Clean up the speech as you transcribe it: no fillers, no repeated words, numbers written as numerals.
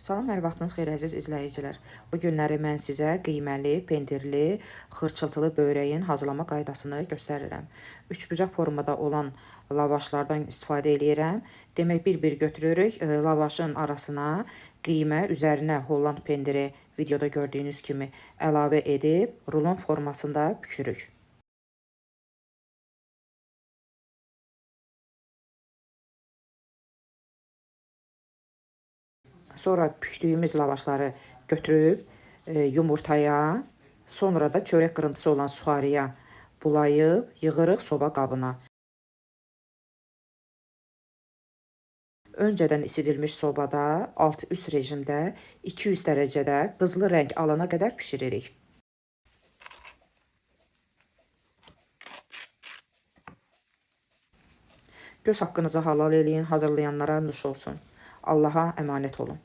Salam, hər vaxtınız xeyir əziz izləyicilər. Bu günləri mən sizə qiyməli, pendirli, xırçıltılı börəyin hazırlama qaydasını göstərirəm. Üçbucaq formada olan lavaşlardan istifadə edirəm. Demək, bir-bir götürürük, lavaşın arasına qiymə, üzərinə Holland pendiri videoda gördüyünüz kimi əlavə edib, rulon formasında bükürük. Sonra pişdiyimiz lavaşları götürüb yumurtaya, sonra da çörək qırıntısı olan suxariyə bulayıb yığırıq soba qabına. Öncədən isidilmiş sobada alt-üst rejimdə 200 dərəcədə qızılı rəng alana qədər pişiririk. Göz haqqınızı halal eləyin, hazırlayanlara nuş olsun. Allaha əmanət olun.